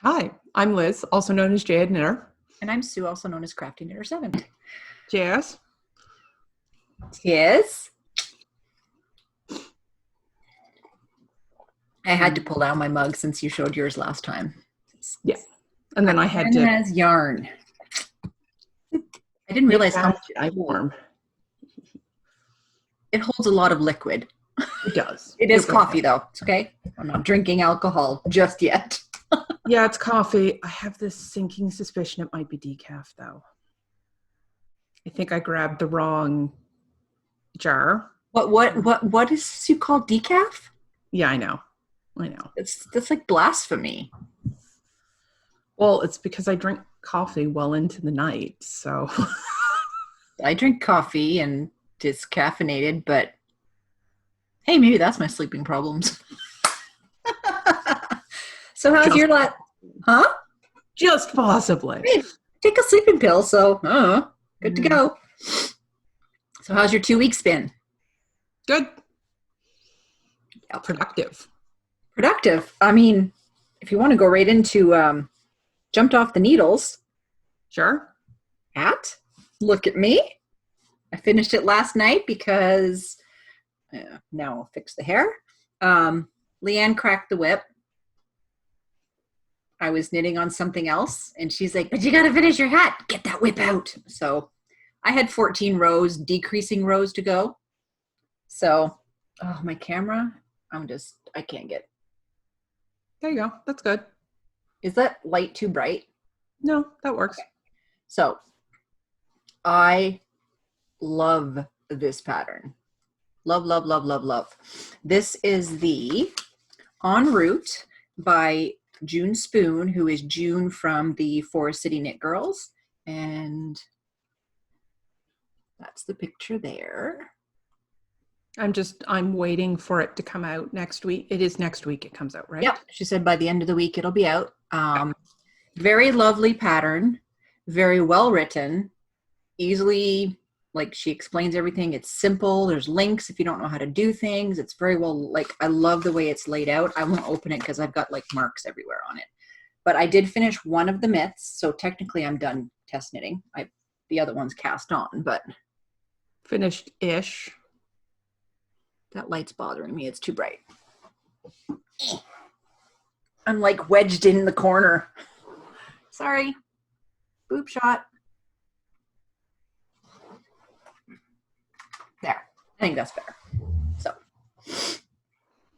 Hi, I'm Liz, also known as Jade Knitter. And I'm Sue, also known as Crafty Knitter 7. Cheers. Cheers. I had to pull down my mug since you showed yours last time. Yeah. And then I had to. It has yarn. I didn't realize how much I warm. It holds a lot of liquid. It does. It is coffee, though. It's okay. I'm not drinking alcohol just yet. Yeah, it's coffee. I have this sinking suspicion it might be decaf, though. I think I grabbed the wrong jar. What is this you call decaf? Yeah, I know. That's like blasphemy. Well, it's because I drink coffee well into the night, so. I drink coffee and it's caffeinated, but hey, maybe that's my sleeping problems. So how's your life? Huh? Just possibly. Hey, take a sleeping pill, so good to go. So how's your 2 weeks been? Good. Yeah. Productive. I mean, if you want to go right into jumped off the needles. Sure. Look at me. I finished it last night because now I'll fix the hair. Leanne cracked the whip. I was knitting on something else and she's like, but you got to finish your hat. Get that whip out. So I had 14 rows, decreasing rows to go. So, my camera, I can't get. There you go. That's good. Is that light too bright? No, that works. Okay. So I love this pattern. Love, love, love, love, love. This is the En Route by June Junespoon, who is June from the Forest City Knit Girls. And that's the picture there. I'm waiting for it to come out next week. It is next week it comes out, right? Yep. She said by the end of the week it'll be out. Very lovely pattern, very well written, easily, like she explains everything. It's simple. There's links if you don't know how to do things. It's very well, like I love the way it's laid out. I won't open it because I've got like marks everywhere on it. But I did finish one of the mitts, so technically I'm done test knitting. The other one's cast on, but finished-ish. That light's bothering me. It's too bright. I'm like wedged in the corner. Sorry. Boob shot. There. I think that's better. So,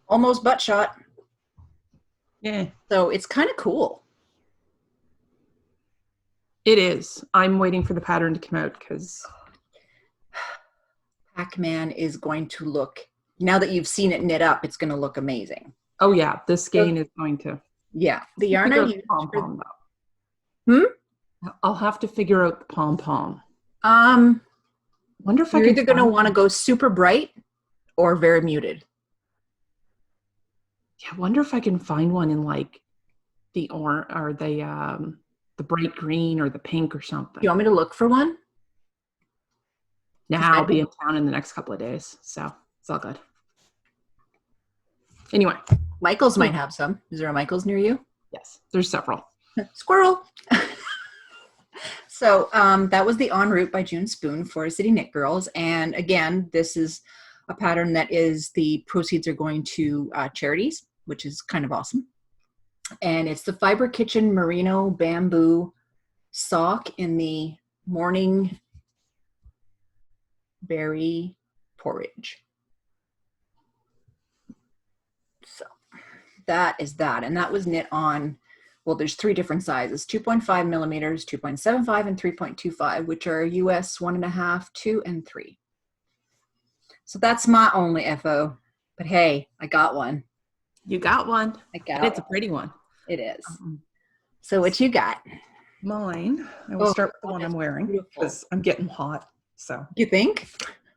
almost butt shot. Yeah. So it's kind of cool. It is. I'm waiting for the pattern to come out because Pac-Man is going to look, now that you've seen it knit up, it's going to look amazing. Oh yeah, this skein is going to. Yeah, the yarn I used. Pom-pom, I'll have to figure out the pom-pom. Wonder if you're either going to want to go super bright or very muted. Yeah, I wonder if I can find one in like the orange or the bright green or the pink or something. You want me to look for one? Now I'll be in town in the next couple of days, so it's all good. Anyway. Michael's might have some. Is there a Michael's near you? Yes, there's several. Squirrel. So that was the En Route by June Junespoon for City Knit Girls. And again, this is a pattern that is the proceeds are going to charities, which is kind of awesome. And it's the Fibre Kitchen Merino Bamboo Sock in the Morning Berry Porridge. So that is that. And that was knit on, well, there's 3 different sizes, 2.5 millimeters, 2.75, and 3.25, which are US 1.5, 2, and 3. So that's my only FO. But hey, I got one. You got one. It's a pretty one. It is. So what you got? Mine. I will start with the one I'm wearing because I'm getting hot. So you think?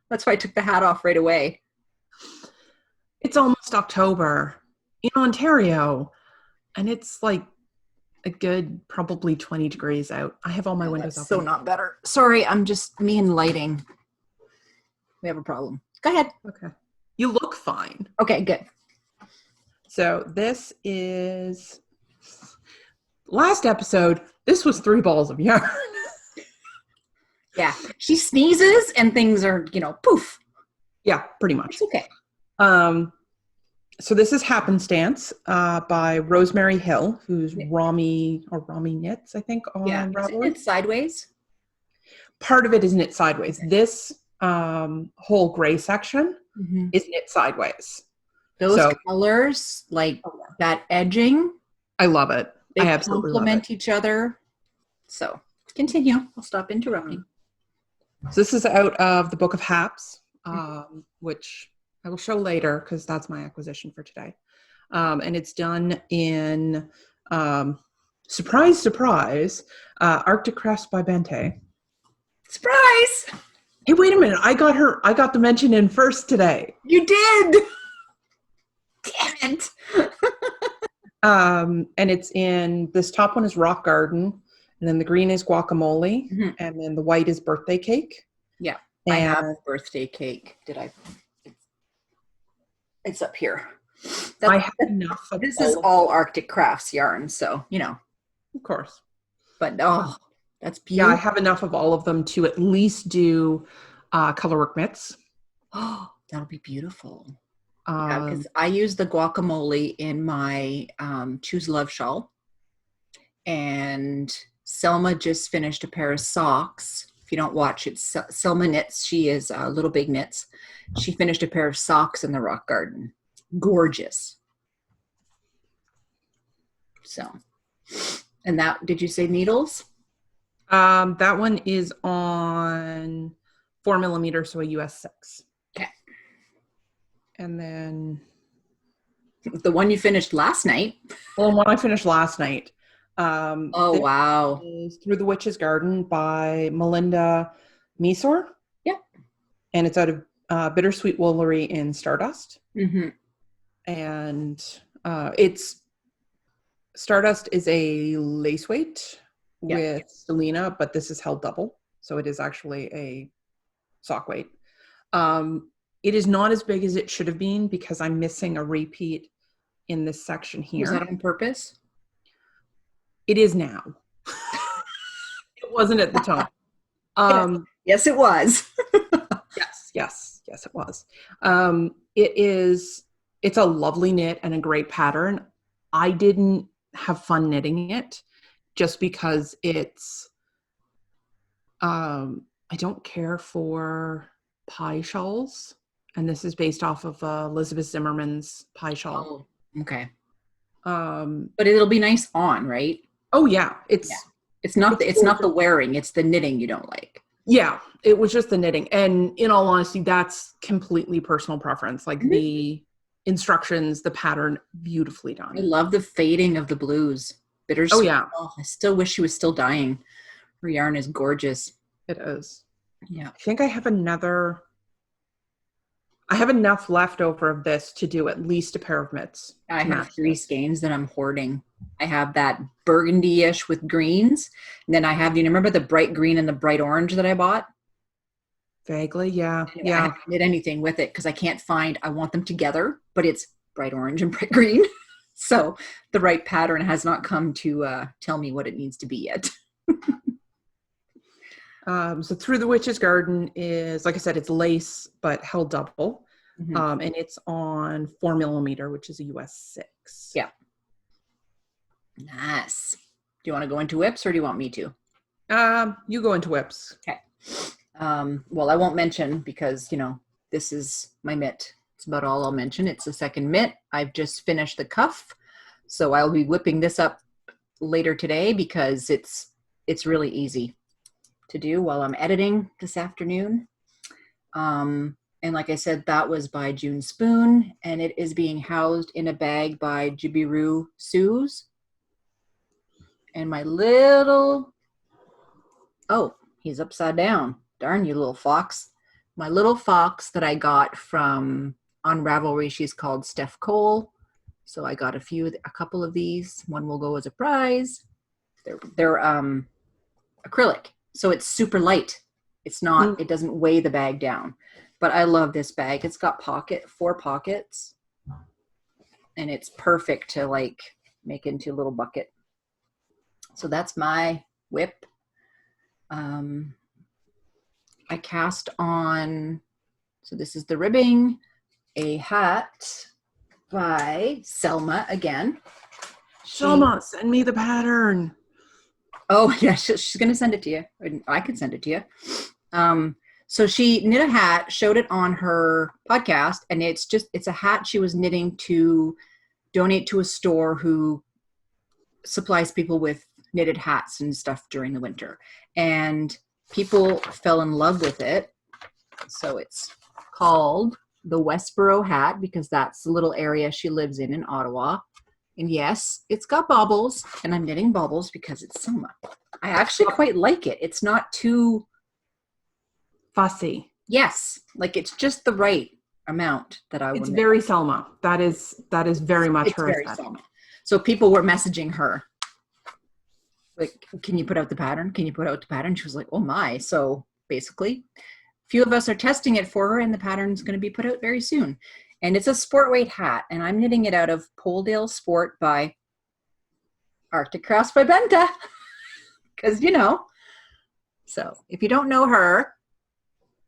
That's why I took the hat off right away. It's almost October in Ontario, and it's like a good probably 20 degrees out. I have all my windows open. So not better. Sorry, I'm just me and lighting. We have a problem. Go ahead. Okay. You look fine. Okay, good. So this is Last episode, this was 3 balls of yarn. Yeah. She sneezes and things are, poof. Yeah, pretty much. It's okay. So this is Happenstance by Rosemary Hill, who's Rami Knits, I think, on Ravelry. It's sideways. Part of it is knit sideways. This whole gray section is knit sideways. Those colors, that edging. I love it. They I absolutely complement love it. each other. So continue. I'll stop interrupting. So this is out of the Book of Haps, which I will show later because that's my acquisition for today. And it's done in, surprise, surprise, Arctic Crafts by Bente. Surprise! Hey, wait a minute. I got the mention in first today. You did! Damn it! And it's in, this top one is Rock Garden, and then the green is Guacamole, and then the white is Birthday Cake. Yeah, and I have Birthday Cake. It's up here. I have enough of this is all Arctic Crafts yarn, so, Of course. But, that's beautiful. Yeah, I have enough of all of them to at least do colorwork mitts. Oh, that'll be beautiful. Yeah, because I use the Guacamole in my Choose Love shawl. And Selma just finished a pair of socks. If you don't watch it, Selma Knits. She is Little Big Knits. She finished a pair of socks in the Rock Garden. Gorgeous. So, and that, did you say needles? That one is on 4mm, so a US 6. Okay. And then the one you finished last night. Well, one I finished last night. Wow. Is Through the Witch's Garden by Melinda Measor. Yeah. And it's out of Bittersweet Woollery in Stardust. And it's Stardust is a lace weight with Selena, but this is held double. So it is actually a sock weight. It is not as big as it should have been because I'm missing a repeat in this section here. Was that on purpose? It is now. It wasn't at the time. Yes, it was. Yes, it was. It's a lovely knit and a great pattern. I didn't have fun knitting it just because it's, I don't care for pie shawls. And this is based off of Elizabeth Zimmerman's pie shawl. Oh, okay. But it'll be nice on, right? Oh yeah. It's not the wearing, it's the knitting you don't like. Yeah, it was just the knitting. And in all honesty, that's completely personal preference. Like the instructions, the pattern, beautifully done. I love the fading of the blues. Bittersweet. Oh yeah. Oh, I still wish she was still dying. Her yarn is gorgeous. It is. Yeah. I think I have enough left over of this to do at least a pair of mitts. I have 3 skeins that I'm hoarding. I have that burgundy-ish with greens. And then I have, you remember the bright green and the bright orange that I bought? Vaguely, yeah. Anyway, I haven't knit anything with it because I want them together, but it's bright orange and bright green. So the right pattern has not come to tell me what it needs to be yet. So Through the Witch's Garden is, like I said, it's lace, but held double. And it's on 4mm, which is a US 6. Yeah. Nice. Do you want to go into whips or do you want me to? You go into whips. Okay. Well, I won't mention because, this is my mitt. It's about all I'll mention. It's the second mitt. I've just finished the cuff. So I'll be whipping this up later today because it's really easy to do while I'm editing this afternoon. And like I said, that was by June Junespoon, and it is being housed in a bag by Jibiru Suze. And my little, he's upside down. Darn you, little fox. My little fox that I got from on Ravelry, she's called Steph Cole. So I got a couple of these. One will go as a prize. They're acrylic, so it's super light. It's not, it doesn't weigh the bag down. But I love this bag. It's got 4 pockets. And it's perfect to make into a little bucket. So that's my whip. I cast on, so this is the ribbing, a hat by Selma again. Selma, send me the pattern. Oh yeah, she's going to send it to you. I can send it to you. So she knit a hat, showed it on her podcast, and it's a hat she was knitting to donate to a store who supplies people with knitted hats and stuff during the winter. And people fell in love with it. So it's called the Westboro hat because that's the little area she lives in Ottawa. And yes, it's got baubles, and I'm knitting baubles because it's Selma. I actually quite like it. It's not too fussy. Yes, like it's just the right amount that I want. It's very Selma. That is very much her aesthetic. Selma. So people were messaging her, like, can you put out the pattern? Can you put out the pattern? She was like, oh my. So basically, a few of us are testing it for her, and the pattern's going to be put out very soon. And it's a sport weight hat, and I'm knitting it out of Poledale Sport by Arctic Crafts by Bente. Because, So if you don't know her,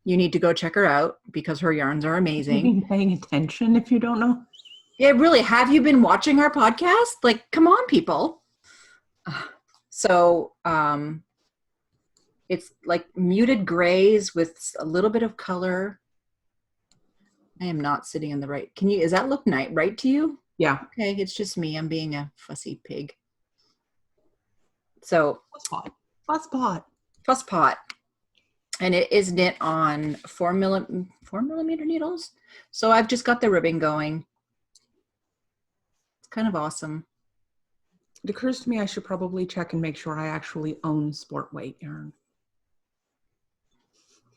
you need to go check her out because her yarns are amazing. You've been paying attention if you don't know. Yeah, really. Have you been watching our podcast? Like, come on, people. So it's like muted grays with a little bit of color. I am not sitting in the right. Does that look right to you? Yeah. Okay, it's just me. I'm being a fussy pig. So fuss pot. And it is knit on 4 millimeter needles. So I've just got the ribbing going. It's kind of awesome. It occurs to me I should probably check and make sure I actually own sport weight yarn.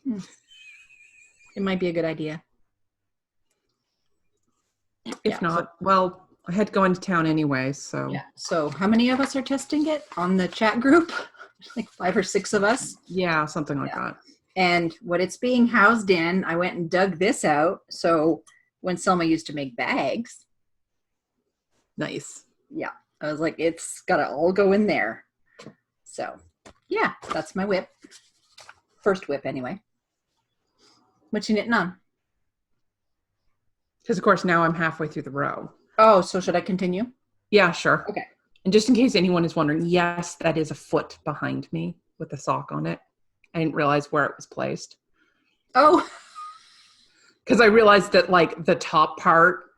It might be a good idea. If not, well, I had to go into town anyway, so. Yeah. So how many of us are testing it on the chat group? Like 5 or 6 of us? Yeah, something like that. And what it's being housed in, I went and dug this out. So when Selma used to make bags. Nice. Yeah. I was like, it's got to all go in there. So yeah, that's my whip. First whip anyway. What you knitting on? Because, of course, now I'm halfway through the row. Oh, so should I continue? Yeah, sure. Okay. And just in case anyone is wondering, yes, that is a foot behind me with a sock on it. I didn't realize where it was placed. Oh. Because I realized that, like, the top part.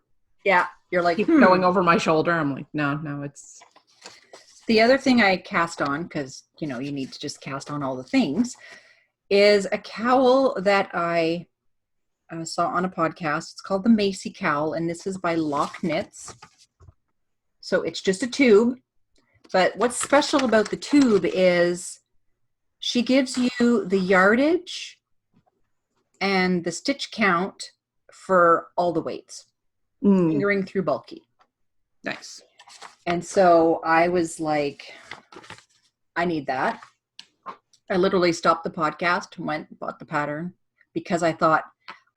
Yeah, you're like. Keeps going over my shoulder. I'm like, no, it's. The other thing I cast on, because, you need to just cast on all the things, is a cowl that I saw on a podcast. It's called the Macy Cowl, and this is by Lock Knits. So it's just a tube, but what's special about the tube is she gives you the yardage and the stitch count for all the weights, fingering through bulky. Nice. And so I was like, I need that. I literally stopped the podcast, went, bought the pattern, because I thought,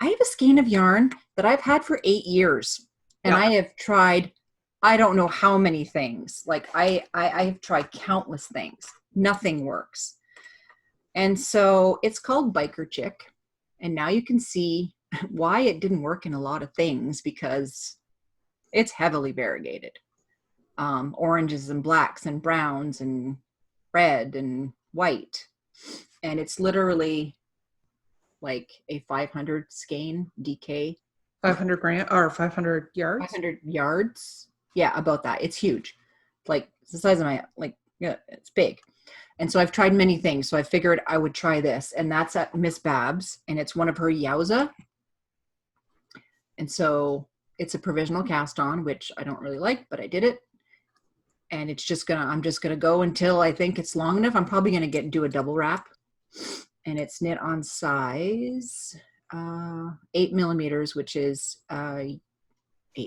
I have a skein of yarn that I've had for 8 years. And I have tried, I don't know how many things. Like I have tried countless things. Nothing works. And so it's called Biker Chick. And now you can see why it didn't work in a lot of things, because it's heavily variegated. Oranges and blacks and browns and red and white. And it's literally like a 500 skein DK. 500 grams or 500 yards? 500 yards. Yeah, about that. It's huge. Like it's the size of my, yeah, it's big. And so I've tried many things. So I figured I would try this. And that's at Miss Babs. And it's one of her Yowza. And so it's a provisional cast on, which I don't really like, but I did it. And it's just I'm just gonna go until I think it's long enough. I'm probably gonna do a double wrap. And it's knit on size 8 millimeters, which is 8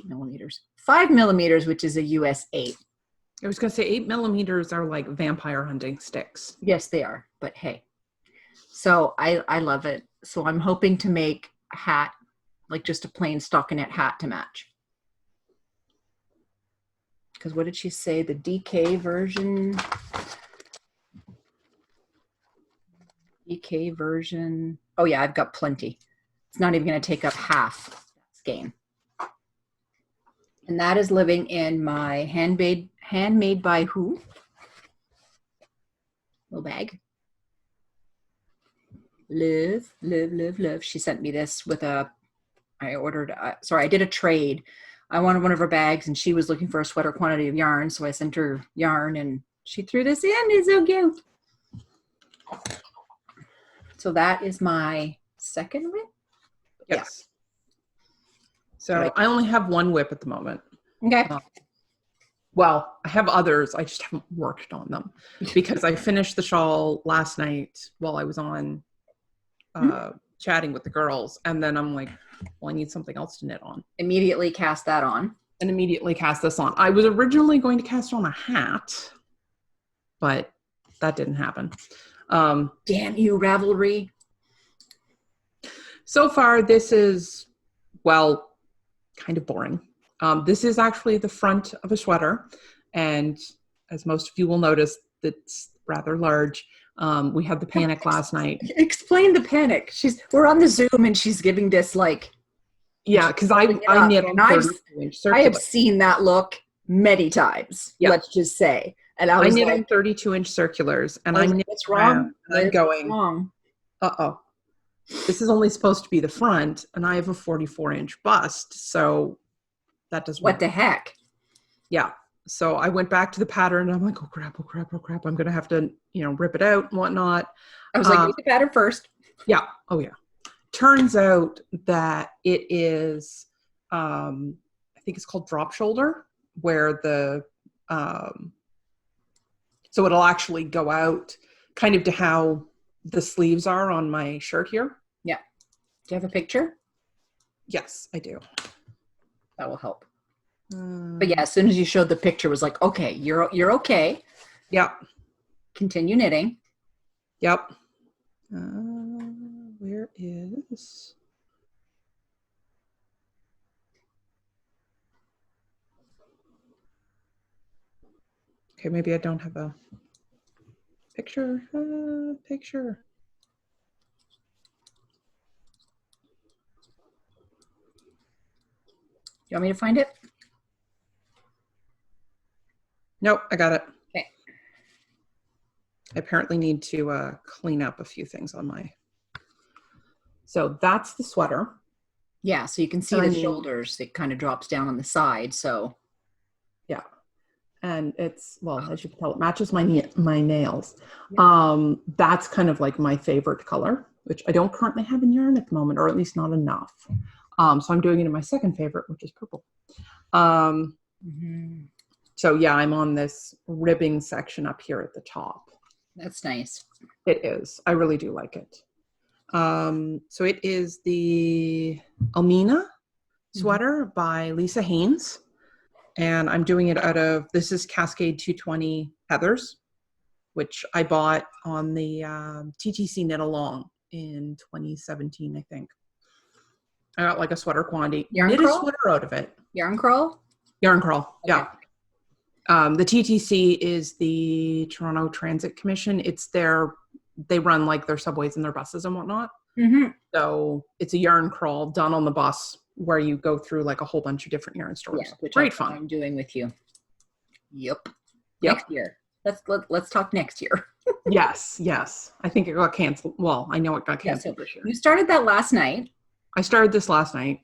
millimeters. 5 millimeters, which is a US 8. I was going to say 8 millimeters are like vampire hunting sticks. Yes, they are. But hey, so I love it. So I'm hoping to make a hat, like just a plain stockinette hat to match. Because what did she say? The DK version EK version. Oh yeah, I've got plenty. It's not even going to take up half that skein. And that is living in my handmade by who? Little bag. Love, love, love, love. She sent me this with I did a trade. I wanted one of her bags and she was looking for a sweater quantity of yarn. So I sent her yarn and she threw this in. It's so cute. So that is my second whip. Yes. Yeah. So I only have one whip at the moment. Okay. Well, I have others. I just haven't worked on them because I finished the shawl last night while I was on chatting with the girls. And then I'm like, well, I need something else to knit on. Immediately cast that on. And immediately cast this on. I was originally going to cast on a hat, but that didn't happen. Damn you, Ravelry. So far, this is, well, kind of boring. This is actually the front of a sweater. And as most of you will notice, it's rather large. We had the panic last night. Explain the panic. We're on the Zoom and she's giving this like. Yeah, because I knit on 32-inch circular. I have seen that look many times, let's just say. And I knit on 32-inch circulars. And I knit what's wrong? I'm going, uh-oh. This is only supposed to be the front, and I have a 44-inch bust, so that doesn't What the heck? Yeah. So I went back to the pattern, and I'm like, oh, crap. I'm going to have to, rip it out and whatnot. I was like, read the pattern first. Yeah. Oh, yeah. Turns out that it is, I think it's called drop shoulder, where so it'll actually go out kind of to how the sleeves are on my shirt here. Yeah. Do you have a picture? Yes, I do. That will help. But yeah, as soon as you showed the picture, it was like, okay, you're okay. Yep. Continue knitting. Yep. Where is... Okay, maybe I don't have a picture. Picture. You want me to find it? Nope, I got it. Okay. I apparently need to clean up a few things on my... So that's the sweater. Yeah, so you can see the shoulders. It kind of drops down on the side, so... Yeah. And it's, well, as you can tell, it matches my nails. Yeah. That's kind of like my favorite color, which I don't currently have in yarn at the moment, or at least not enough. So I'm doing it in my second favorite, which is purple. So yeah, I'm on this ribbing section up here at the top. That's nice. It is. I really do like it. So it is the Almina sweater by Lisa Haynes. And I'm doing it out of, this is Cascade 220 Heathers, which I bought on the TTC Knit Along in 2017, I think. I got like a sweater quantity. Yarn Crawl? A sweater out of it. Yarn Crawl? Yarn Crawl, okay. Yeah. The TTC is the Toronto Transit Commission. It's they run like their subways and their buses and whatnot. Mm-hmm. So it's a yarn crawl done on the bus where you go through like a whole bunch of different yarn stores. Yeah, which great fun. I'm doing with you. Yep. Next year. Let's talk next year. Yes. I think it got canceled. Well, I know it got canceled this year. You started that last night. I started this last night.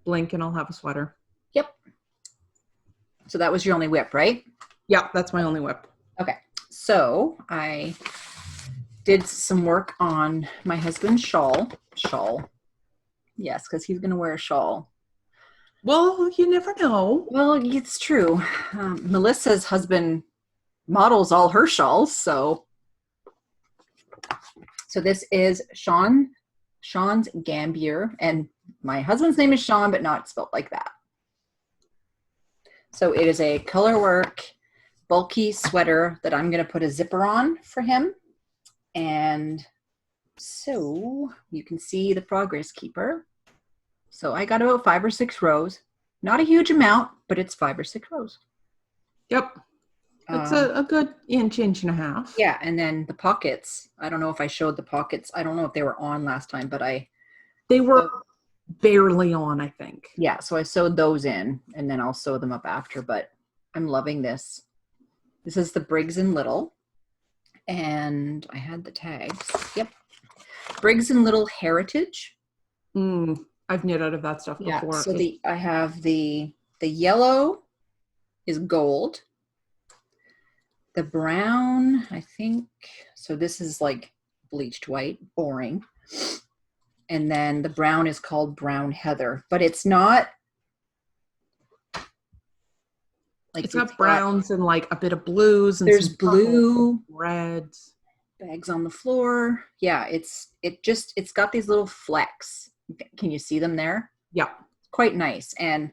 Blink and I'll have a sweater. Yep. So that was your only whip, right? Yeah, that's my only whip. Okay. So I did some work on my husband's shawl. Yes, because he's going to wear a shawl. Well, you never know. Well, it's true. Melissa's husband models all her shawls, so this is Sean's Gambier, and my husband's name is Sean, but not spelled like that. So it is a colorwork, bulky sweater that I'm going to put a zipper on for him. And so you can see the progress keeper. So I got about 5 or 6 rows. Not a huge amount, but it's 5 or 6 rows. Yep. It's a good inch and a half. Yeah, and then the pockets. I don't know if I showed the pockets. I don't know if they were on last time, but they were barely on, I think. Yeah, so I sewed those in, and then I'll sew them up after, but I'm loving this. This is the Briggs & Little, and I had the tags. Yep. Briggs & Little Heritage. I've knit out of that stuff before. So I have the yellow is gold. The brown, I think, so this is like bleached white, boring. And then the brown is called Brown Heather, but it's not like it's got browns and like a bit of blues, and there's blue, reds, bags on the floor. Yeah, it's got these little flecks. Can you see them there? Yeah. Quite nice. And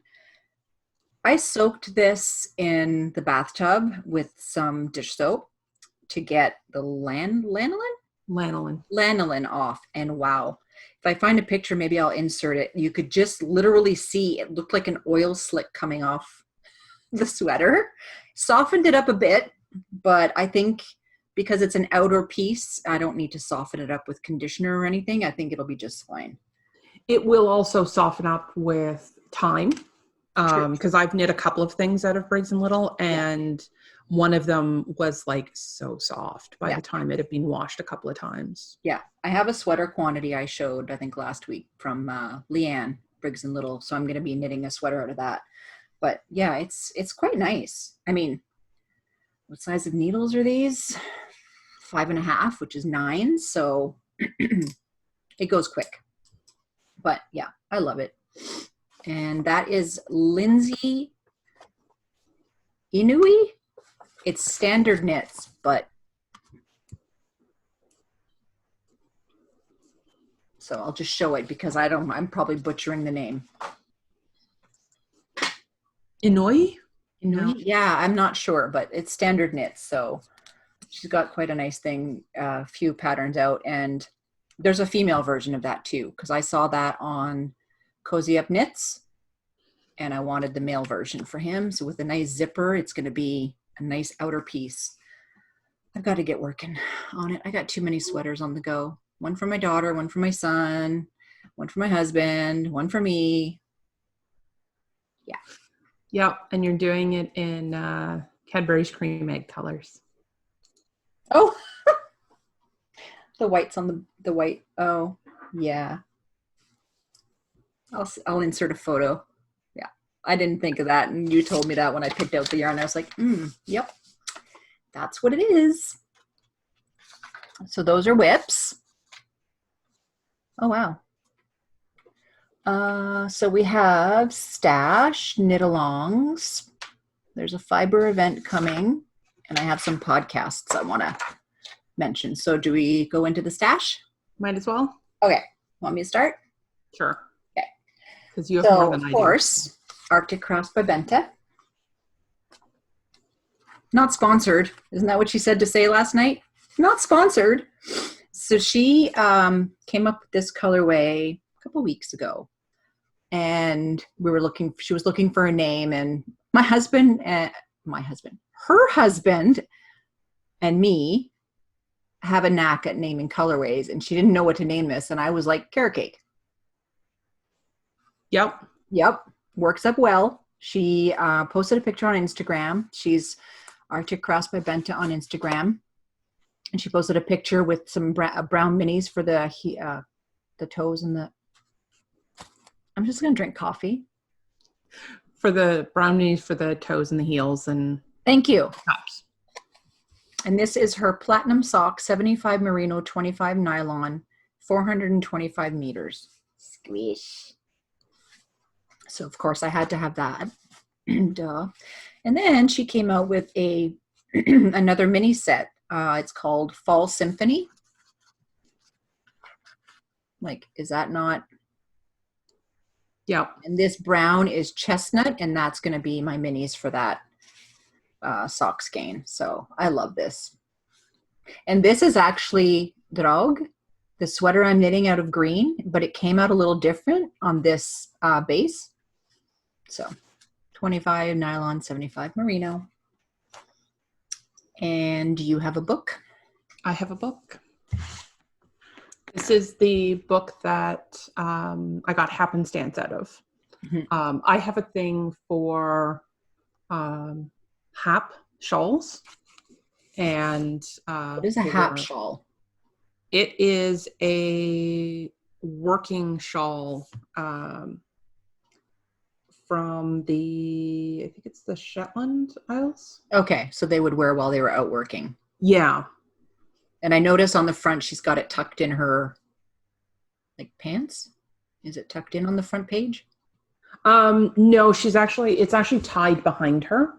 I soaked this in the bathtub with some dish soap to get the lanolin off. And wow, if I find a picture, maybe I'll insert it. You could just literally see it looked like an oil slick coming off the sweater. Softened it up a bit, but I think because it's an outer piece, I don't need to soften it up with conditioner or anything. I think it'll be just fine. It will also soften up with time. Because I've knit a couple of things out of Briggs & Little, and one of them was like so soft by the time it had been washed a couple of times. Yeah. I have a sweater quantity I showed, I think last week from Leanne, Briggs & Little. So I'm going to be knitting a sweater out of that. But yeah, it's quite nice. I mean, what size of needles are these? 5.5, which is 9. So it goes quick. But yeah, I love it. And that is Lindsay Inouye. It's standard knits, but so I'll just show it because I'm probably butchering the name. Inouye? No. Yeah, I'm not sure, but it's standard knits. So she's got quite a nice thing, a few patterns out, and there's a female version of that too, because I saw that on Cozy Up Knits, and I wanted the male version for him. So with a nice zipper, it's going to be a nice outer piece. I've got to get working on it. I got too many sweaters on the go. One for my daughter, one for my son, one for my husband, one for me. Yeah. Yep. And you're doing it in Cadbury's cream egg colors. Oh, the whites on the white. Oh, yeah. I'll insert a photo. Yeah. I didn't think of that. And you told me that when I picked out the yarn. I was like, yep, that's what it is. So those are whips. Oh, wow. So we have Stash knit-alongs. There's a Fibre event coming, and I have some podcasts I want to mention. So do we go into the Stash? Might as well. Okay. Want me to start? Sure. Okay. Because you have more than I do. Of course, Arctic Crafts by Bente. Not sponsored. Isn't that what she said to say last night? Not sponsored. So she came up with this colorway a couple weeks ago, and she was looking for a name, and her husband and me have a knack at naming colorways, and she didn't know what to name this, and I was like, carrot cake. Yep. Works up well. She posted a picture on Instagram. She's Arctic Crafts by Bente on Instagram. And she posted a picture with some brown minis for the toes and the... I'm just going to drink coffee. For the brown minis for the toes and the heels and... Thank you. Tops. And this is her platinum sock, 75 merino, 25 nylon, 425 meters. Squish. So, of course, I had to have that. Duh. And then she came out with another mini set. It's called Fall Symphony. Like, is that not? Yeah. And this brown is chestnut, and that's going to be my minis for that sock skein. So I love this. And this is actually Drog, the sweater I'm knitting out of green, but it came out a little different on this base. So 25 nylon, 75 merino. And you have a book? I have a book. This is the book that I got Happenstance out of. Mm-hmm. I have a thing for hap shawls. And What is a hap shawl? It is a working shawl from I think it's the Shetland Isles. Okay, so they would wear while they were out working. Yeah. And I notice on the front she's got it tucked in her like pants. Is it tucked in on the front page? No, it's actually tied behind her.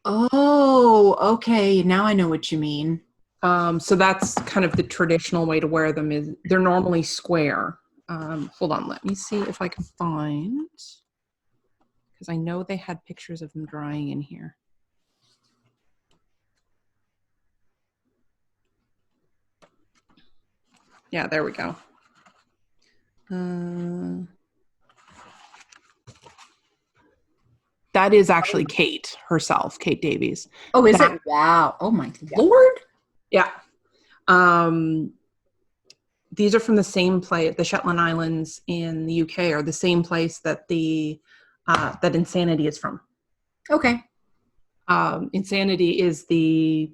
Oh, okay. Now I know what you mean. So that's kind of the traditional way to wear them. Is they're normally square. Hold on, let me see if I can find, because I know they had pictures of them drying in here. Yeah, there we go. That is actually Kate herself, Kate Davies. Oh, is it? Wow. Oh my Lord. Yeah. These are from the same place. The Shetland Islands in the UK are the same place that that Insanity is from. Okay. Insanity is the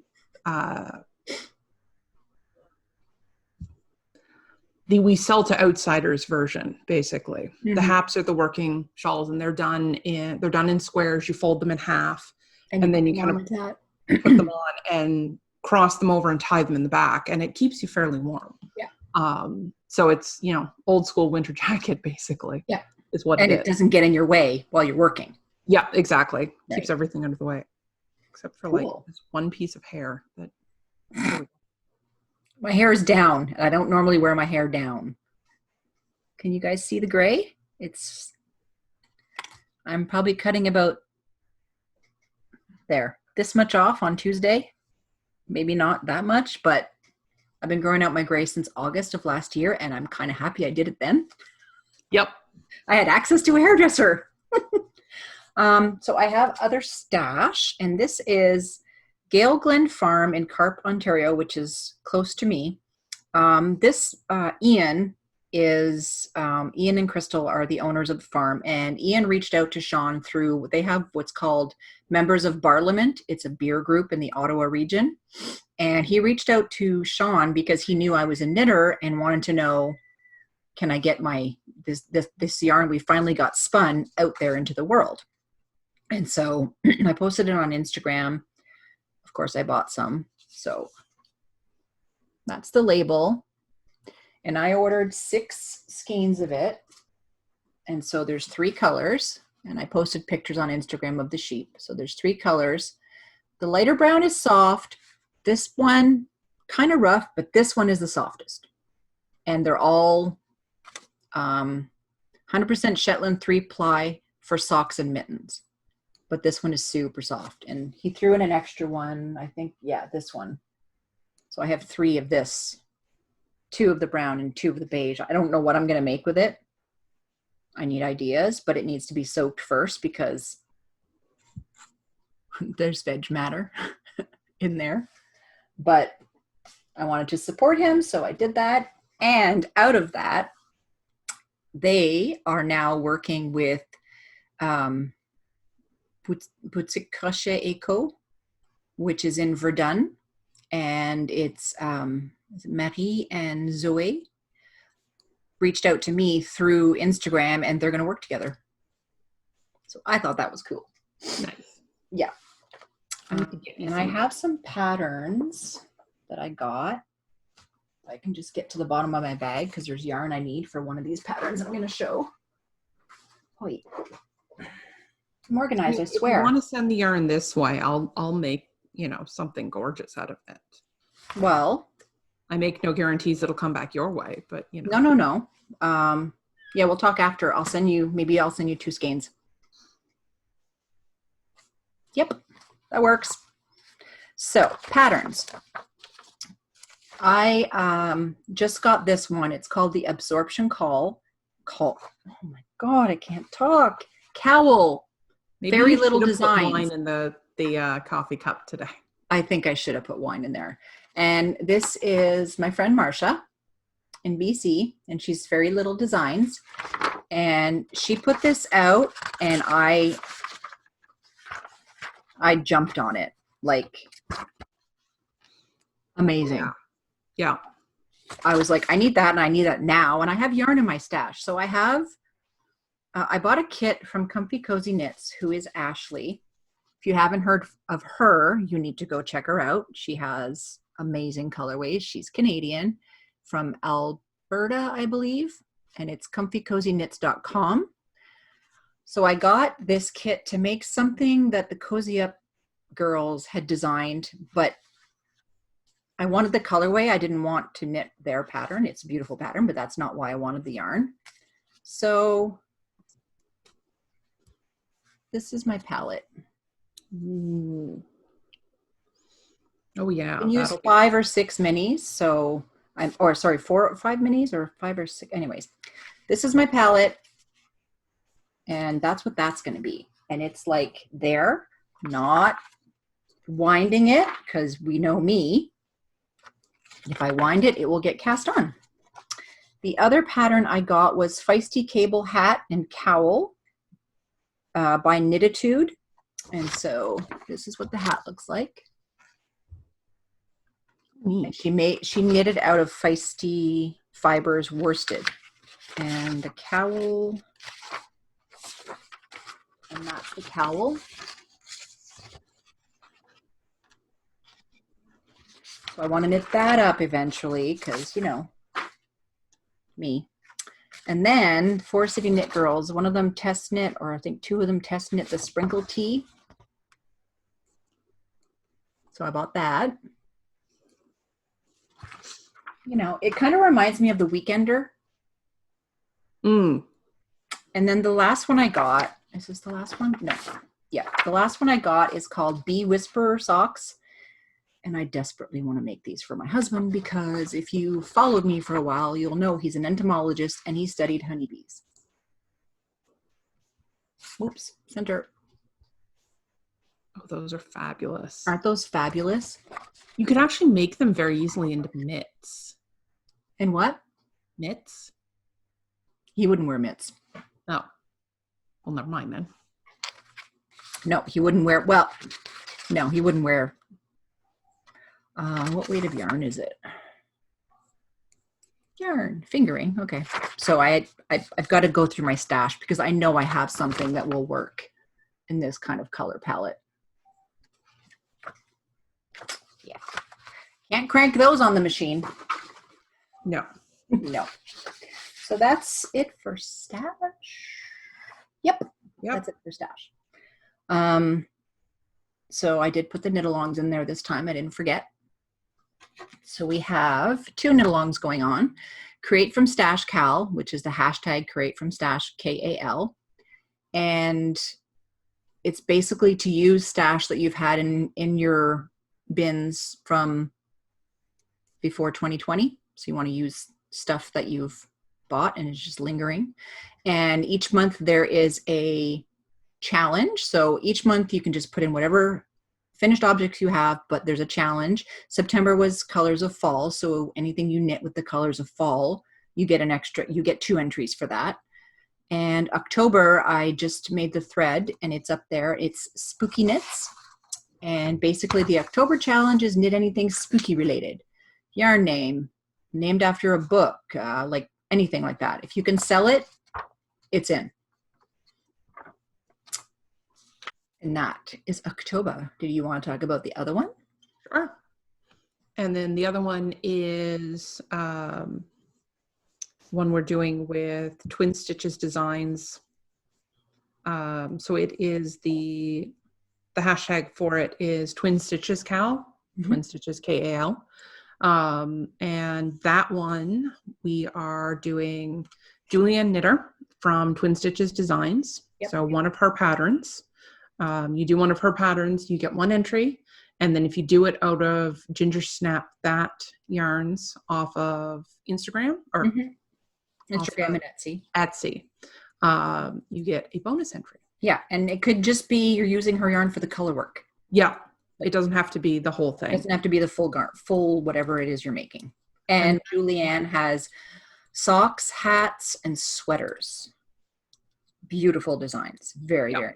we sell to outsiders version, basically. Mm-hmm. The haps are the working shawls, and they're done in squares. You fold them in half, and then you kind of put them on and cross them over and tie them in the back, and it keeps you fairly warm. Yeah. So it's, old school winter jacket, basically. Yeah. Is what and it doesn't get in your way while you're working. Yeah, exactly. Right. Keeps everything out of the way, except for like this one piece of hair that. My hair is down, and I don't normally wear my hair down. Can you guys see the gray? I'm probably cutting about this much off on Tuesday. Maybe not that much, but I've been growing out my gray since August of last year, and I'm kind of happy I did it then. Yep. I had access to a hairdresser. So I have other stash, and this is Gale Glen Farm in Carp, Ontario, which is close to me. Ian and Crystal are the owners of the farm, and Ian reached out to Sean they have what's called Members of Parliament. It's a beer group in the Ottawa region. And he reached out to Sean because he knew I was a knitter and wanted to know, can I get this yarn we finally got spun out there into the world? And so I posted it on Instagram. Of course, I bought some. So that's the label. And I ordered 6 skeins of it. And so there's 3 colors. And I posted pictures on Instagram of the sheep. So there's 3 colors. The lighter brown is soft. This one, kind of rough, but this one is the softest. And they're all 100% Shetland 3-ply for socks and mittens. But this one is super soft. And he threw in an extra one, I think, this one. So I have 3 of this, 2 of the brown and 2 of the beige. I don't know what I'm going to make with it. I need ideas, but it needs to be soaked first because there's veg matter in there. But I wanted to support him, so I did that. And out of that, they are now working with Boutique Crochet Eco, which is in Verdun, and it's Marie and Zoe reached out to me through Instagram, and they're going to work together. So I thought that was cool. Nice. Yeah. And I have some patterns that I got. I can just get to the bottom of my bag because there's yarn I need for one of these patterns I'm going to show. Wait. I'm organized, I swear. If you want to send the yarn this way, I'll make, something gorgeous out of it. Well, I make no guarantees it'll come back your way, but No. Yeah, we'll talk after. I'll send you 2 skeins. Yep, that works. So, patterns. I just got this one. It's called the Absorption Call. Oh my God, I can't talk. Cowl. Maybe very little designs. Put wine in the coffee cup today. I think I should have put wine in there. And this is my friend Marsha in BC, and she's Very Little Designs. And she put this out, and I jumped on it. Like, amazing. Yeah. I was like, I need that, and I need that now. And I have yarn in my stash. So I bought a kit from Comfy Cozy Knits, who is Ashley. If you haven't heard of her, you need to go check her out. She has amazing colorways. She's Canadian, from Alberta, I believe, and it's comfycozyknits.com. So I got this kit to make something that the Cozy Up girls had designed, but I wanted the colorway. I didn't want to knit their pattern. It's a beautiful pattern, but that's not why I wanted the yarn. So this is my palette. Ooh. Oh yeah. You can use 5 or 6 minis. So 4 or 5 minis, or 5 or 6. Anyways, this is my palette, and that's what that's going to be. And it's like there, not winding it, because we know me. If I wind it, it will get cast on. The other pattern I got was Feisty Cable Hat and Cowl by Knititude. And so this is what the hat looks like. And she knitted out of Feisty Fibers worsted. And the cowl, and that's the cowl. So I want to knit that up eventually, because, you know, me. And then 4 City Knit Girls, one of them test knit, or I think 2 of them test knit the Sprinkle Tee. So I bought that. You know, it kind of reminds me of the Weekender. And then the last one I got, is this the last one? No. Yeah, the last one I got is called Bee Whisperer Socks. And I desperately want to make these for my husband, because if you followed me for a while, you'll know he's an entomologist and he studied honeybees. Whoops, center. Oh, those are fabulous. Aren't those fabulous? You could actually make them very easily into mitts. And what? Mitts? He wouldn't wear mitts. Oh. Well, never mind then. No, he wouldn't wear, well, no, he wouldn't wear, what weight of yarn is it? Yarn, fingering, okay. So I've got to go through my stash, because I know I have something that will work in this kind of color palette. Yeah. Can't crank those on the machine. No. No. So that's it for stash. Yep. That's it for stash. So I did put the knit-alongs in there this time. I didn't forget. So we have 2 knit-alongs going on. Create from Stash Cal, which is the hashtag Create from Stash KAL. And it's basically to use stash that you've had in your bins from before 2020. So you want to use stuff that you've bought and it's just lingering. And each month there is a challenge. So each month you can just put in whatever finished objects you have, but there's a challenge. September was colors of fall. So anything you knit with the colors of fall, you get 2 entries for that. And October, I just made the thread and it's up there. It's Spooky Knits. And basically the October challenge is knit anything spooky related. Yarn name, named after a book, like anything like that. If you can sell it, it's in. And that is October. Do you want to talk about the other one? Sure. And then the other one is one we're doing with Twin Stitches Designs. So it is the hashtag for it is Twin Stitches Cal, Twin Stitches KAL. And that one we are doing Julianne Knitter from Twin Stitches Designs. Yep. So one of her patterns. You do one of her patterns, you get 1 entry. And then if you do it out of Ginger Snap That yarns off of Instagram or Instagram and Etsy, you get a bonus entry. Yeah. And it could just be you're using her yarn for the color work. Yeah. It doesn't have to be the whole thing. It doesn't have to be the full whatever it is you're making. And Julianne has socks, hats, and sweaters. Beautiful designs. Very, very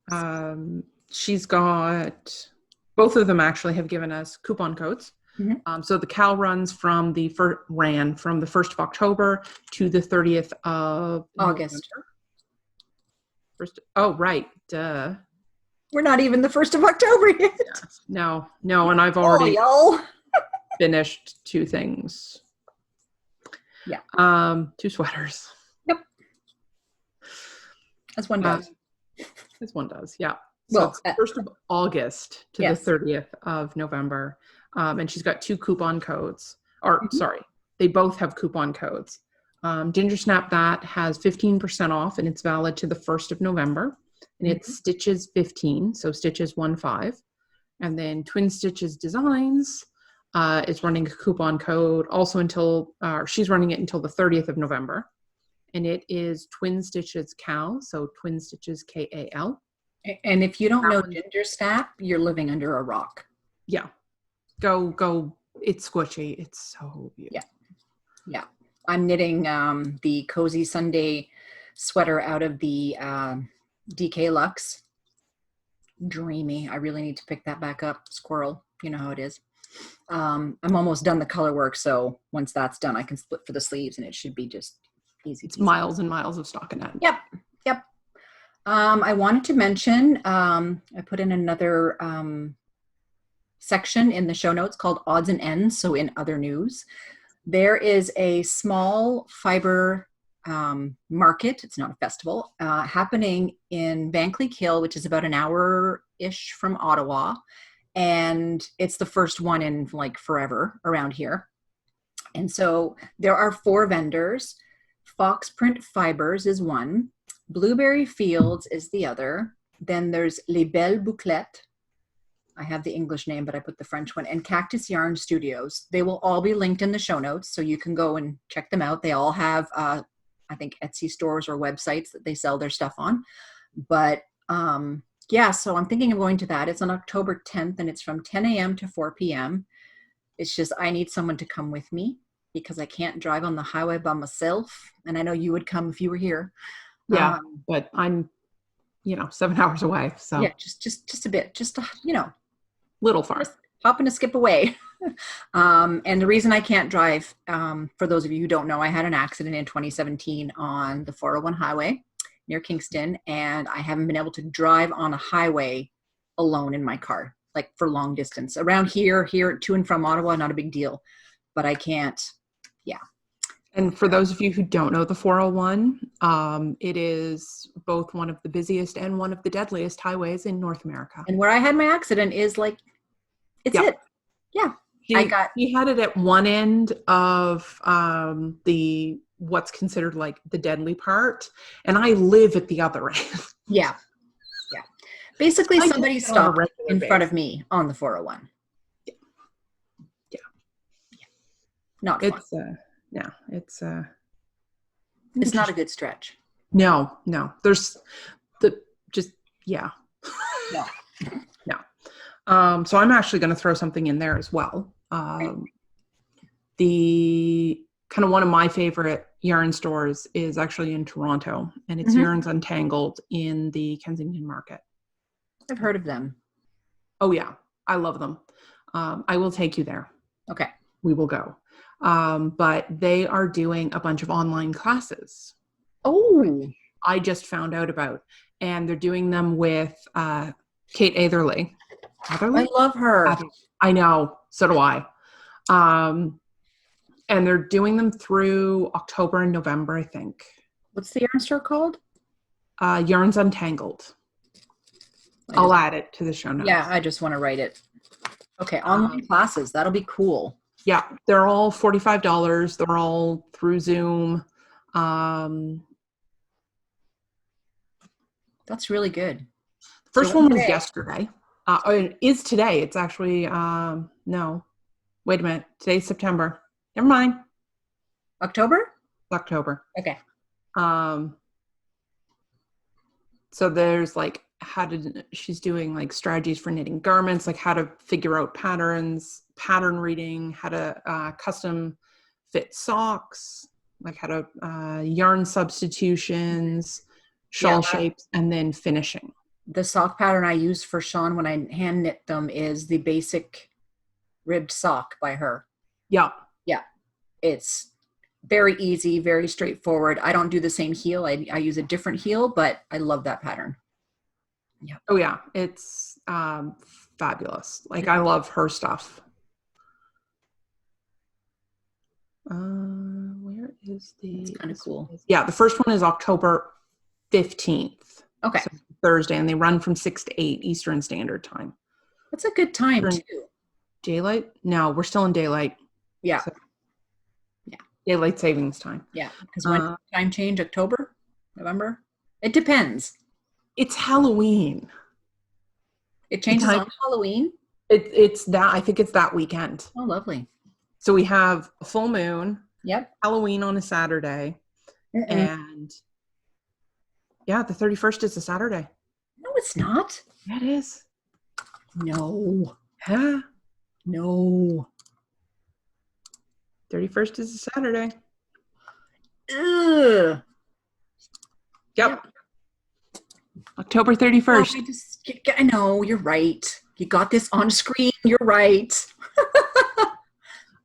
nice. She's got, both of them actually have given us coupon codes. Mm-hmm. So the Cal runs from the 1st of October to the 30th of August. Oh, right. Duh. We're not even the 1st of October yet. Yeah. No. And I've already finished 2 things. Yeah. 2 sweaters. Yep. As one does. As one does. Yeah. Well, So 1st of August to the 30th of November. And she's got 2 coupon codes. Sorry, they both have coupon codes. Ginger Snap That has 15% off, and it's valid to the 1st of November. And it's Stitches 15, so Stitches 15. And then Twin Stitches Designs is running a coupon code also until, she's running it until the 30th of November. And it is Twin Stitches Cal, so Twin Stitches KAL. And if you don't know Ginger Snap, you're living under a rock. Yeah. Go. It's squishy. It's so beautiful. Yeah. I'm knitting the Cozy Sunday sweater out of the DK Luxe. Dreamy. I really need to pick that back up. Squirrel. You know how it is. I'm almost done the color work, so once that's done, I can split for the sleeves, and it should be just easy. It's miles and miles of stockinette. Yep. I wanted to mention, I put in another section in the show notes called Odds and Ends. So in other news, there is a small fiber market. It's not a festival, happening in Vankleek Hill, which is about an hour-ish from Ottawa. And it's the first one in like forever around here. And so there are 4 vendors. Fox Print Fibers is one. Blueberry Fields is the other. Then there's Les Belles Bouclettes. I have the English name, but I put the French one. And Cactus Yarn Studios. They will all be linked in the show notes, so you can go and check them out. They all have, I think, Etsy stores or websites that they sell their stuff on. But so I'm thinking of going to that. It's on October 10th, and it's from 10 a.m. to 4 p.m. It's just I need someone to come with me because I can't drive on the highway by myself. And I know you would come if you were here. Yeah, but I'm, 7 hours away. So yeah, just a bit, little far. Just hop and a skip away. And the reason I can't drive, for those of you who don't know, I had an accident in 2017 on the 401 highway near Kingston, and I haven't been able to drive on a highway alone in my car, like for long distance. Around here to and from Ottawa, not a big deal, but I can't. Yeah. And for those of you who don't know the 401, it is both one of the busiest and one of the deadliest highways in North America. And where I had my accident is like, it's it. Yeah. He had it at one end of the what's considered like the deadly part, and I live at the other end. Yeah. Basically, somebody stopped in front of me on the 401. Yeah. Not fun. It's not a good stretch. No. There's No. So I'm actually going to throw something in there as well. The kind of one of my favorite yarn stores is actually in Toronto, and it's Yarns Untangled in the Kensington Market. I've heard of them. Oh yeah, I love them. I will take you there. Okay. We will go. But they are doing a bunch of online classes. Oh, I just found out about, and they're doing them with Kate Atherley. I love her. I know. So do I. And they're doing them through October and November, I think. What's the yarn store called? Yarns Untangled. I'll add it to the show notes. Yeah, I just want to write it. Okay, online classes. That'll be cool. Yeah, they're all $45. They're all through Zoom. That's really good. First one was yesterday. It is today. It's actually, no. Wait a minute. Today's September. Never mind. October? October. Okay. So there's like she's doing like strategies for knitting garments, like how to figure out patterns, pattern reading, how to custom fit socks, like how to yarn substitutions, shawl shapes, and then finishing. The sock pattern I use for Sean when I hand knit them is the basic ribbed sock by her. Yeah. Yeah. It's very easy, very straightforward. I don't do the same heel. I use a different heel, but I love that pattern. Yeah. Oh yeah. It's fabulous. Like I love her stuff. Where is It's kind of cool. Yeah. The first one is October 15th. Okay. So Thursday, and they run from 6 to 8 Eastern Standard Time. That's a good time too. Daylight? No, we're still in daylight. Yeah. So, yeah. Daylight savings time. Yeah. Because when time change, October, November? It depends. It's Halloween. It changes on Halloween? It's that, I think it's that weekend. Oh, lovely. So we have a full moon. Yep. Halloween on a Saturday. And yeah, the 31st is a Saturday. No, it's not. Yeah, it is. No. Yeah. No. 31st is a Saturday. Ugh. Yep. October 31st. I know, you're right. You got this on screen. You're right.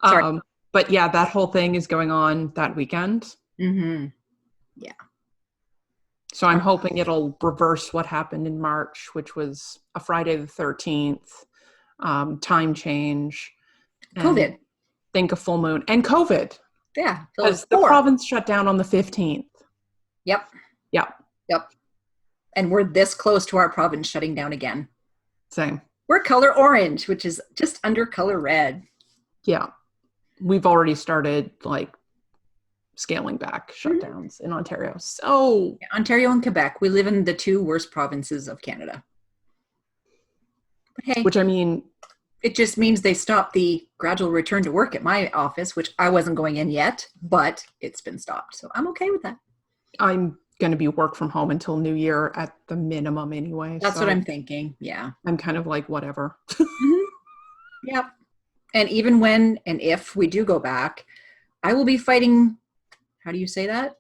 Sorry. But yeah, that whole thing is going on that weekend. Mm-hmm. Yeah. So I'm hoping it'll reverse what happened in March, which was a Friday the 13th, time change. COVID. Think a full moon. And COVID. Yeah. Because the province shut down on the 15th. Yep. Yep. Yep. And we're this close to our province shutting down again. Same. We're color orange, which is just under color red. Yeah. We've already started like scaling back shutdowns in Ontario. So Ontario and Quebec, we live in the two worst provinces of Canada. But hey, which I mean, it just means they stopped the gradual return to work at my office, which I wasn't going in yet, but it's been stopped. So I'm okay with that. I'm going to be work from home until New Year at the minimum anyway. That's what I'm thinking. Yeah. I'm kind of like, whatever. Yep. And even when and if we do go back, I will be fighting, how do you say that?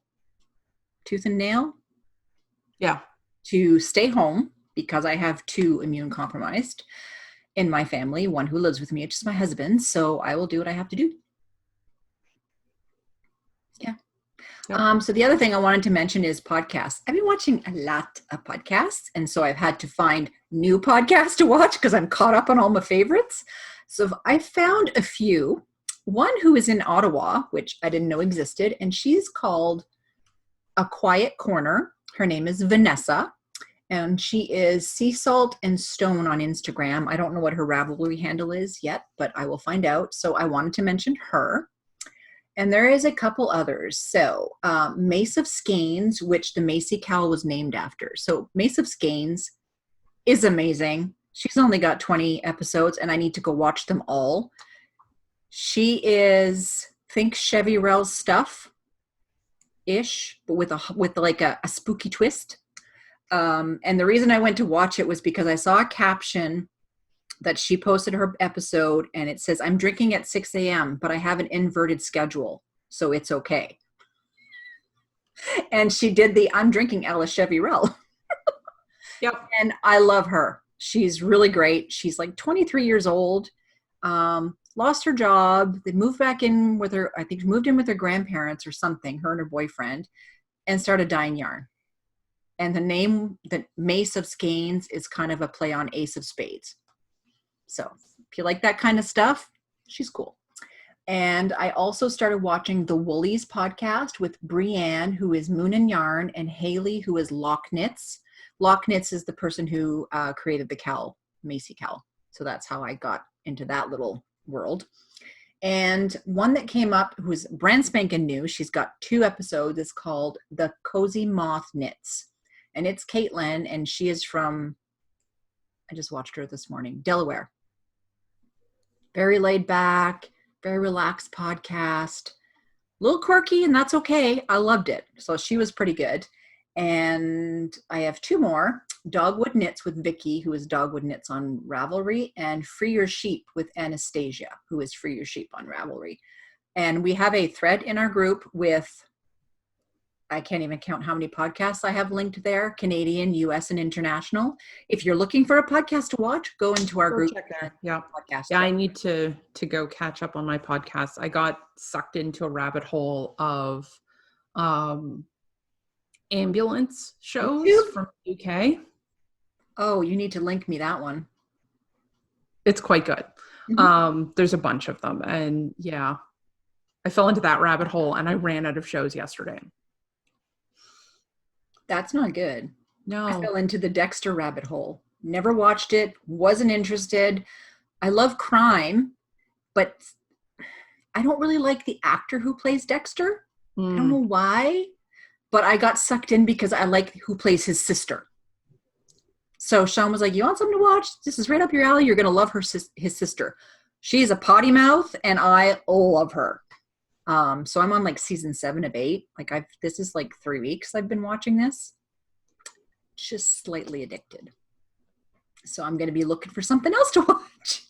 Tooth and nail? Yeah. To stay home because I have two immune compromised in my family, one who lives with me, which is my husband. So I will do what I have to do. Yeah. Yep. So the other thing I wanted to mention is podcasts. I've been watching a lot of podcasts, and so I've had to find new podcasts to watch because I'm caught up on all my favorites. So I found a few. One who is in Ottawa, which I didn't know existed, and she's called A Quiet Corner. Her name is Vanessa, and she is Sea Salt and Stone on Instagram. I don't know what her Ravelry handle is yet, but I will find out. So I wanted to mention her. And there is a couple others. So Mace of Skeins, which the Macy cowl was named after. So Mace of Skeins is amazing. She's only got 20 episodes, and I need to go watch them all. She is, think Chevy Rell stuff-ish, but with like a spooky twist. And the reason I went to watch it was because I saw a caption that she posted her episode, and it says, "I'm drinking at 6 a.m., but I have an inverted schedule, so it's okay." And she did the "I'm drinking Ella Chevy Rell." Yep. And I love her. She's really great. She's like 23 years old, lost her job. They moved back in with her, I think she moved in with her grandparents or something, her and her boyfriend, and started dyeing yarn. And the name, the Mace of Skeins, is kind of a play on Ace of Spades. So if you like that kind of stuff, she's cool. And I also started watching the Woolies podcast with Brienne, who is Moon and Yarn, and Haley, who is Lock Knits. Lock Knits is the person who created the cowl, Macy cowl. So that's how I got into that little world. And one that came up, who's brand spanking new, she's got 2 episodes, is called The Cozy Moth Knits. And it's Caitlin, and she is from, I just watched her this morning, Delaware. Very laid back, very relaxed podcast. A little quirky, and that's okay. I loved it. So she was pretty good. And I have 2 more, Dogwood Knits with Vicky, who is Dogwood Knits on Ravelry, and Free Your Sheep with Anastasia, who is Free Your Sheep on Ravelry. And we have a thread in our group with, I can't even count how many podcasts I have linked there, Canadian, US, and international. If you're looking for a podcast to watch, go into our group. Check there. Yeah. Podcast. Yeah, I need to go catch up on my podcast. I got sucked into a rabbit hole of ambulance shows from the UK. Oh, you need to link me that one. It's quite good. Mm-hmm. There's a bunch of them. And yeah, I fell into that rabbit hole and I ran out of shows yesterday. That's not good. No. I fell into the Dexter rabbit hole. Never watched it. Wasn't interested. I love crime, but I don't really like the actor who plays Dexter. I don't know why, but I got sucked in because I like who plays his sister. So Sean was like, you want something to watch? This is right up your alley. You're going to love his sister. She's a potty mouth and I love her. So I'm on like season 7 of 8. Like this is like 3 weeks I've been watching this. Just slightly addicted. So I'm going to be looking for something else to watch.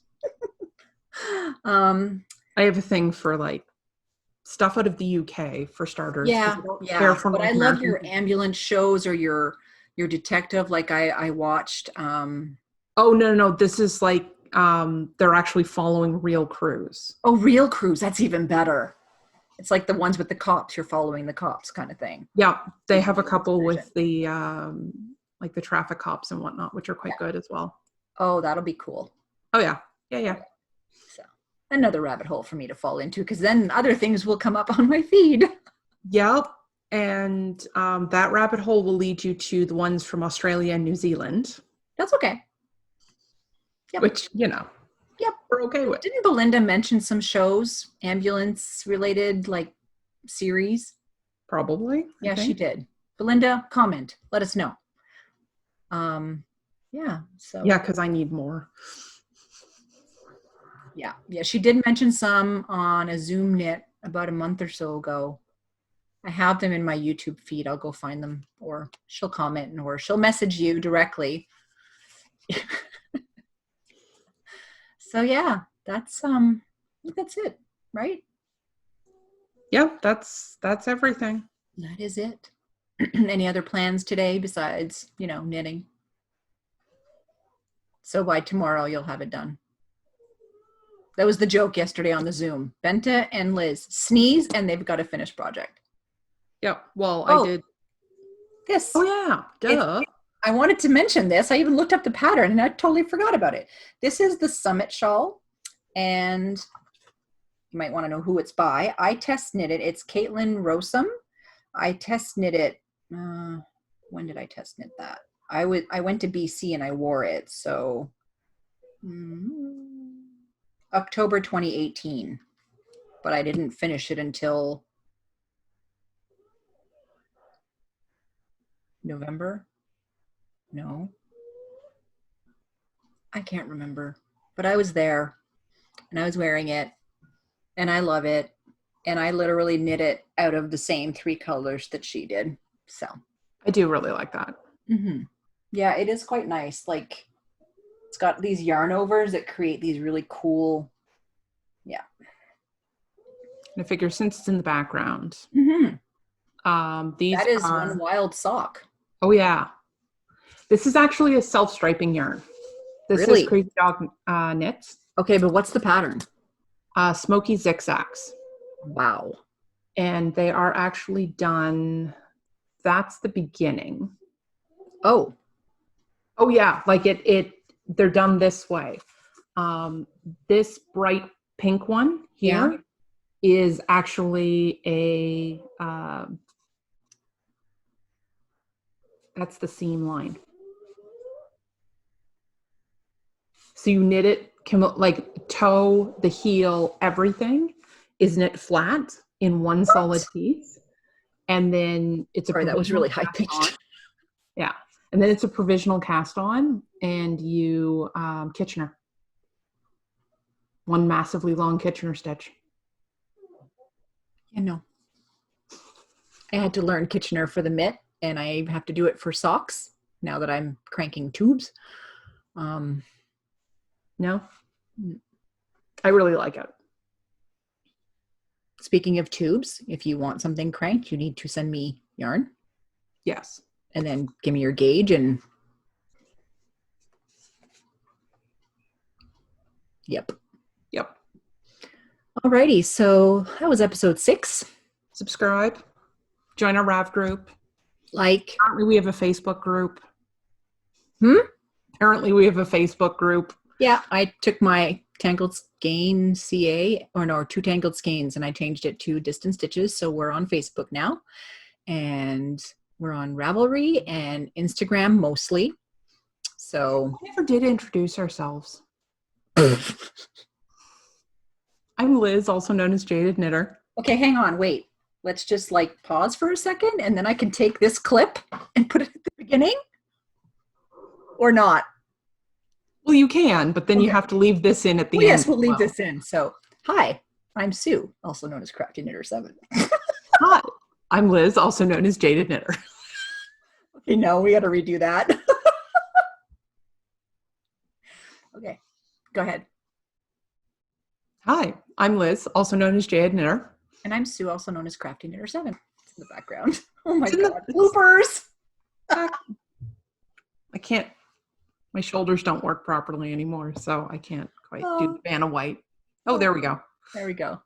I have a thing for like stuff out of the UK for starters. Yeah. But I love your ambulance shows or your detective. Like I watched. Oh no! This is like they're actually following real crews. Oh, real crews. That's even better. It's like the ones with the cops. You're following the cops, kind of thing. Yeah, they have a couple with the like the traffic cops and whatnot, which are quite good as well. Oh, that'll be cool. Oh yeah. So another rabbit hole for me to fall into, because then other things will come up on my feed. Yep. And that rabbit hole will lead you to the ones from Australia and New Zealand. That's okay. Yep. Which, we're okay with. Didn't Belinda mention some shows, ambulance-related, like, series? Probably. Yeah, she did. Belinda, comment. Let us know. Yeah, because I need more. Yeah, she did mention some on a Zoom knit about a month or so ago. I have them in my YouTube feed. I'll go find them, or she'll comment, or she'll message you directly. So yeah, that's it, right? Yeah, that's everything. That is it. Any other plans today besides, knitting? So by tomorrow you'll have it done. That was the joke yesterday on the Zoom. Bente and Liz sneeze and they've got a finished project. Yeah, well, I did this. Oh yeah, duh. I wanted to mention this. I even looked up the pattern and I totally forgot about it. This is the Summit shawl, and you might want to know who it's by. I test knit it. It's Caitlin Rosum. I test knit it. When did I test knit that? I went to BC and I wore it. So October 2018, but I didn't finish it until November. No, I can't remember, but I was there and I was wearing it and I love it. And I literally knit it out of the same 3 colors that she did. So I do really like that. Mm-hmm. Yeah, it is quite nice. Like it's got these yarn overs that create these really cool. Yeah. And I figure since it's in the background, that is one wild sock. Oh yeah. This is actually a self-striping yarn. This is Crazy Dog Knits. Okay, but what's the pattern? Smoky Zigzags. Wow. And they are actually done, that's the beginning. Oh yeah, like they're done this way. This bright pink one here is actually that's the seam line. So you knit it, like toe, the heel, everything is knit flat in one solid piece. And then it's that was really high pitched. Yeah. And then it's a provisional cast on and you Kitchener. One massively long Kitchener stitch. I had to learn Kitchener for the mitt and I have to do it for socks now that I'm cranking tubes. No, I really like it. Speaking of tubes, if you want something cranked, you need to send me yarn. Yes. And then give me your gauge and Yep. Alrighty, so that was episode 6. Subscribe. Join our RAV group. Like. Apparently we have a Facebook group. Apparently we have a Facebook group. Yeah, I took my Tangled Skein CA, Two Tangled Skeins, and I changed it to Distant Stitches, so we're on Facebook now. And we're on Ravelry and Instagram mostly. So we never did introduce ourselves. I'm Liz, also known as Jaded Knitter. Okay, hang on, wait. Let's just like pause for a second, and then I can take this clip and put it at the beginning? Or not? Well, you can, but then you have to leave this in at the end. Yes, we'll leave this in. So, hi, I'm Sue, also known as Crafty Knitter 7. Hi, I'm Liz, also known as Jaded Knitter. Okay, no, we got to redo that. Okay, go ahead. Hi, I'm Liz, also known as Jaded Knitter. And I'm Sue, also known as Crafty Knitter 7. It's in the background. Oh my God, bloopers! I can't, my shoulders don't work properly anymore, so I can't quite do the Vanna White. Oh, there we go. There we go.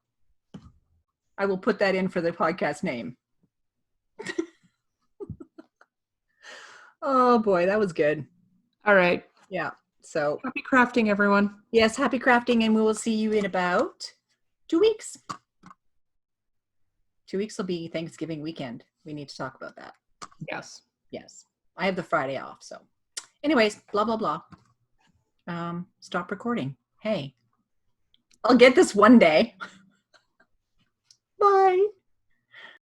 I will put that in for the podcast name. Oh boy, that was good. All right. Yeah. So happy crafting, everyone. Yes, happy crafting, and we will see you in about 2 weeks. 2 weeks will be Thanksgiving weekend. We need to talk about that. Yes. Yes. I have the Friday off, so. Anyways, blah, blah, blah. Stop recording. Hey. I'll get this one day. Bye.